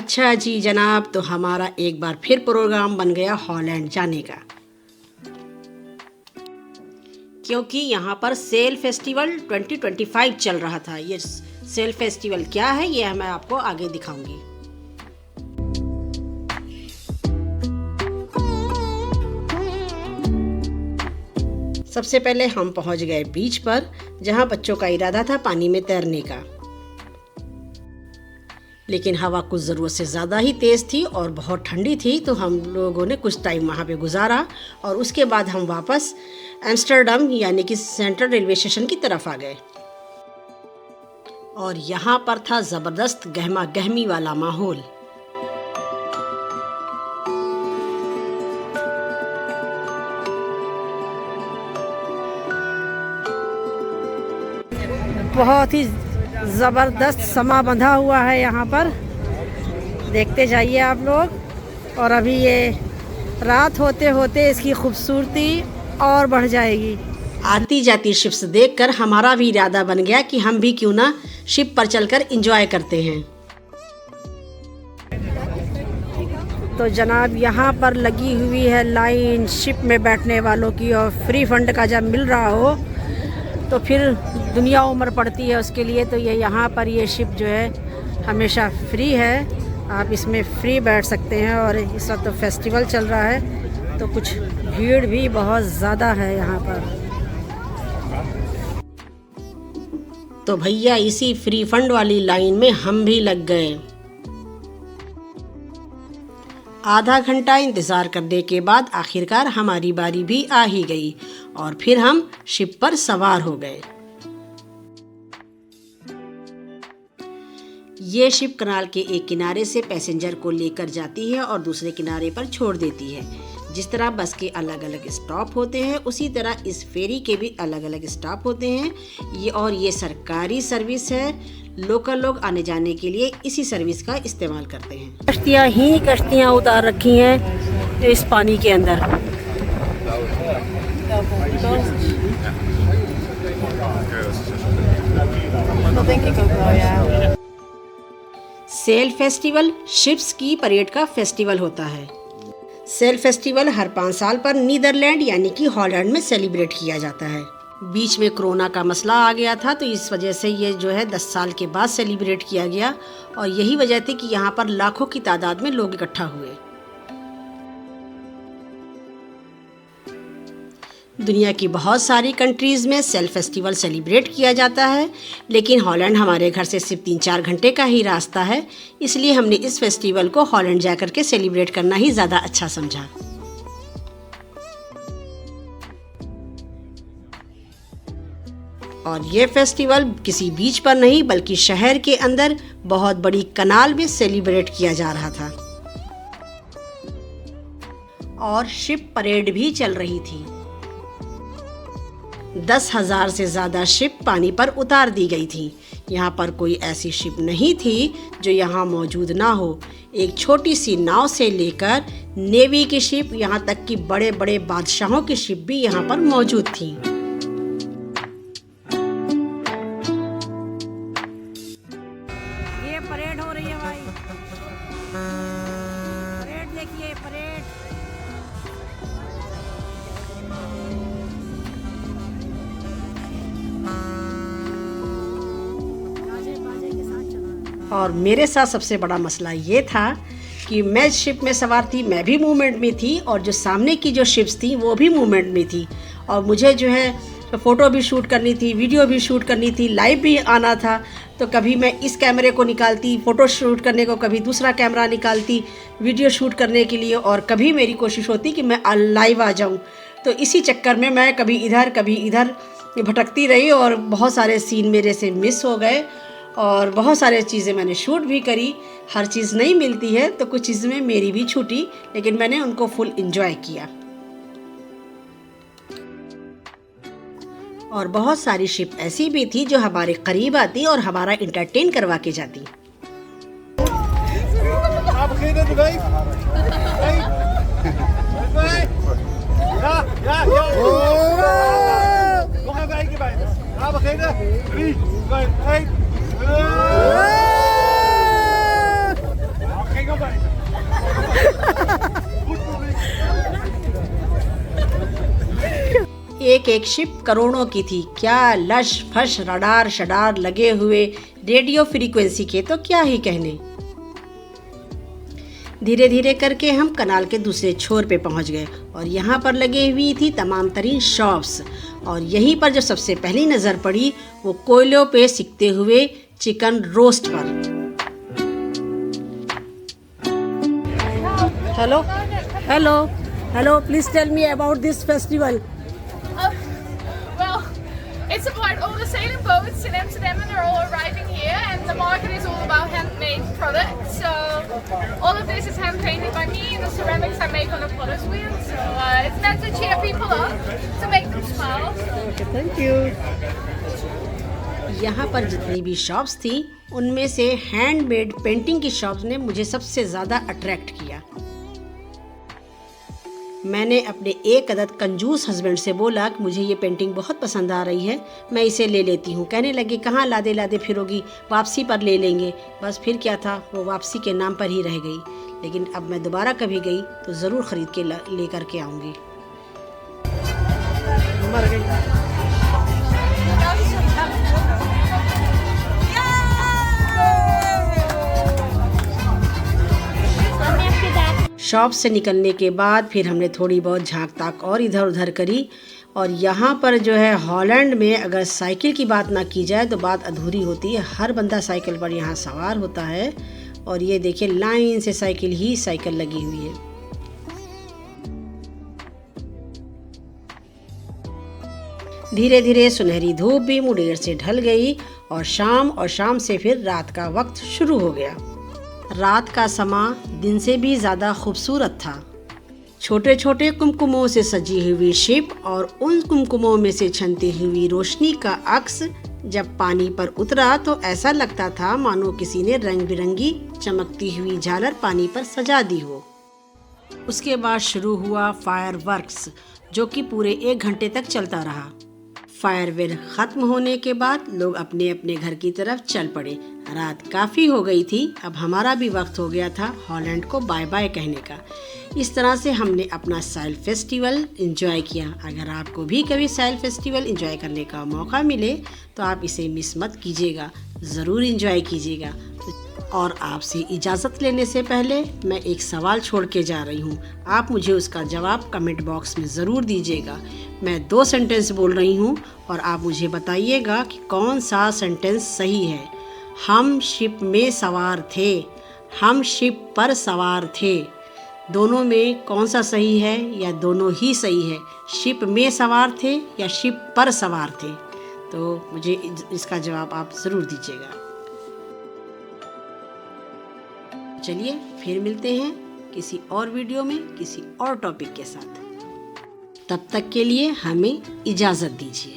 अच्छा जी जनाब, तो हमारा एक बार फिर प्रोग्राम बन गया हॉलैंड जाने का, क्योंकि यहाँ पर सेल फेस्टिवल 2025 चल रहा था। ये सेल फेस्टिवल क्या है ये मैं आपको आगे दिखाऊंगी। सबसे पहले हम पहुँच गए बीच पर, जहाँ बच्चों का इरादा था पानी में तैरने का, लेकिन हवा कुछ ज़रूरत से ज़्यादा ही तेज़ थी और बहुत ठंडी थी, तो हम लोगों ने कुछ टाइम वहाँ पे गुजारा और उसके बाद हम वापस एम्स्टर्डम यानी कि सेंट्रल रेलवे स्टेशन की तरफ आ गए। और यहाँ पर था ज़बरदस्त गहमा गहमी वाला माहौल। बहुत ही ज़बरदस्त समा बंधा हुआ है यहाँ पर, देखते जाइए आप लोग। और अभी ये रात होते होते इसकी खूबसूरती और बढ़ जाएगी। आती जाती शिप्स देखकर हमारा भी इरादा बन गया कि हम भी क्यों ना शिप पर चलकर एंजॉय करते हैं। तो जनाब यहाँ पर लगी हुई है लाइन शिप में बैठने वालों की, और फ्री फंड का जब मिल रहा हो तो फिर दुनिया उम्र पड़ती है उसके लिए। तो ये यहाँ पर ये शिप जो है हमेशा फ्री है, आप इसमें फ्री बैठ सकते हैं। और इस वक्त तो फेस्टिवल चल रहा है तो कुछ भीड़ भी बहुत ज़्यादा है यहाँ पर। तो भैया इसी फ्री फंड वाली लाइन में हम भी लग गए। आधा घंटा इंतज़ार करने के बाद आखिरकार हमारी बारी भी आ ही गई और फिर हम शिप पर सवार हो गए। ये शिप कनाल के एक किनारे से पैसेंजर को लेकर जाती है और दूसरे किनारे पर छोड़ देती है। जिस तरह बस के अलग अलग स्टॉप होते हैं उसी तरह इस फेरी के भी अलग अलग स्टॉप होते हैं। ये सरकारी सर्विस है, लोकल लोग आने जाने के लिए इसी सर्विस का इस्तेमाल करते हैं। कश्तियाँ उतार रखी हैं इस पानी के अंदर। सेल फेस्टिवल शिप्स की परेड का फेस्टिवल होता है। सेल फेस्टिवल हर 5 साल पर नीदरलैंड यानी कि हॉलैंड में सेलिब्रेट किया जाता है। बीच में कोरोना का मसला आ गया था, तो इस वजह से ये जो है 10 साल के बाद सेलिब्रेट किया गया, और यही वजह थी कि यहाँ पर लाखों की तादाद में लोग इकट्ठा हुए। दुनिया की बहुत सारी कंट्रीज़ में सेल फेस्टिवल सेलिब्रेट किया जाता है, लेकिन हॉलैंड हमारे घर से सिर्फ 3-4 घंटे का ही रास्ता है, इसलिए हमने इस फेस्टिवल को हॉलैंड जाकर के सेलिब्रेट करना ही ज़्यादा अच्छा समझा। और ये फेस्टिवल किसी बीच पर नहीं बल्कि शहर के अंदर बहुत बड़ी कनाल में सेलिब्रेट किया जा रहा था। और शिप परेड भी चल रही थी। 10,000 से ज़्यादा शिप पानी पर उतार दी गई थी। यहाँ पर कोई ऐसी शिप नहीं थी जो यहाँ मौजूद ना हो। एक छोटी सी नाव से लेकर नेवी की शिप, यहाँ तक कि बड़े बड़े बादशाहों की शिप भी यहाँ पर मौजूद थी। ये परेड हो रही है भाई, परेड देखिए, परेड। और मेरे साथ सबसे बड़ा मसला ये था कि मैं शिप में सवार थी, मैं भी मूवमेंट में थी, और जो सामने की जो शिप्स थी वो भी मूवमेंट में थी, और मुझे जो है फ़ोटो भी शूट करनी थी, वीडियो भी शूट करनी थी, लाइव भी आना था। तो कभी मैं इस कैमरे को निकालती फ़ोटो शूट करने को, कभी दूसरा कैमरा निकालती वीडियो शूट करने के लिए, और कभी मेरी कोशिश होती कि मैं लाइव आ जाऊँ। तो इसी चक्कर में मैं कभी इधर भटकती रही और बहुत सारे सीन मेरे से मिस हो गए, और बहुत सारे चीज़ें मैंने शूट भी करी। हर चीज़ नहीं मिलती है तो कुछ चीज़ में मेरी भी छूटी, लेकिन मैंने उनको फुल एंजॉय किया। और बहुत सारी शिप ऐसी भी थी जो हमारे करीब आती और हमारा इंटरटेन करवा के जाती। एक एक शिप करोड़ों की थी। क्या लश फश रडार शडार लगे हुए, रेडियो फ्रीक्वेंसी के तो क्या ही कहने। धीरे धीरे करके हम कनाल के दूसरे छोर पे पहुंच गए और यहाँ पर लगी हुई थी तमाम तरीन शॉप्स। और यहीं पर जो सबसे पहली नज़र पड़ी वो कोयलों पे सिकते हुए चिकन रोस्ट पर। Hello hello hello, please tell me about this festival. Well, it's about all the sailing boats in Amsterdam and they're all arriving here, and the market is all about handmade products. So all of this is hand painted by me, and the ceramics I make on the potter's wheel. So it's meant to cheer people up, to make them smile. So. Thank you. यहाँ पर जितनी भी shops थी उनमें से handmade painting की shops ने मुझे सबसे ज़्यादा अट्रैक्ट किया। मैंने अपने एक अदद कंजूस हस्बैंड से बोला कि मुझे ये पेंटिंग बहुत पसंद आ रही है, मैं इसे ले लेती हूँ। कहने लगे कहाँ लादे लादे फिरोगी, वापसी पर ले लेंगे। बस फिर क्या था, वो वापसी के नाम पर ही रह गई। लेकिन अब मैं दोबारा कभी गई तो ज़रूर ख़रीद के ले कर के आऊँगी। मर गई। शॉप से निकलने के बाद फिर हमने थोड़ी बहुत झांक ताक और इधर उधर करी। और यहाँ पर जो है हॉलैंड में अगर साइकिल की बात ना की जाए तो बात अधूरी होती है। हर बंदा साइकिल पर यहाँ सवार होता है और ये देखिए लाइन से साइकिल ही साइकिल लगी हुई है। धीरे धीरे सुनहरी धूप भी मुंडेर से ढल गई और शाम से फिर रात का वक्त शुरू हो गया। रात का समा दिन से भी ज़्यादा खूबसूरत था। छोटे छोटे कुमकुमों से सजी हुई शिप और उन कुमकुमों में से छनती हुई रोशनी का अक्स जब पानी पर उतरा तो ऐसा लगता था मानो किसी ने रंग बिरंगी चमकती हुई झालर पानी पर सजा दी हो। उसके बाद शुरू हुआ फायरवर्क्स, जो कि पूरे 1 घंटे तक चलता रहा। फायरवर्क ख़त्म होने के बाद लोग अपने अपने घर की तरफ चल पड़े। रात काफ़ी हो गई थी, अब हमारा भी वक्त हो गया था हॉलैंड को बाय बाय कहने का। इस तरह से हमने अपना साइल फेस्टिवल एंजॉय किया। अगर आपको भी कभी साइल फेस्टिवल एंजॉय करने का मौका मिले तो आप इसे मिस मत कीजिएगा, ज़रूर एंजॉय कीजिएगा। और आपसे इजाज़त लेने से पहले मैं एक सवाल छोड़ के जा रही हूँ, आप मुझे उसका जवाब कमेंट बॉक्स में ज़रूर दीजिएगा। मैं 2 सेंटेंस बोल रही हूँ और आप मुझे बताइएगा कि कौन सा सेंटेंस सही है। हम शिप में सवार थे, हम शिप पर सवार थे। दोनों में कौन सा सही है या दोनों ही सही है? शिप में सवार थे या शिप पर सवार थे? तो मुझे इसका जवाब आप ज़रूर दीजिएगा। चलिए फिर मिलते हैं किसी और वीडियो में किसी और टॉपिक के साथ। तब तक के लिए हमें इजाज़त दीजिए।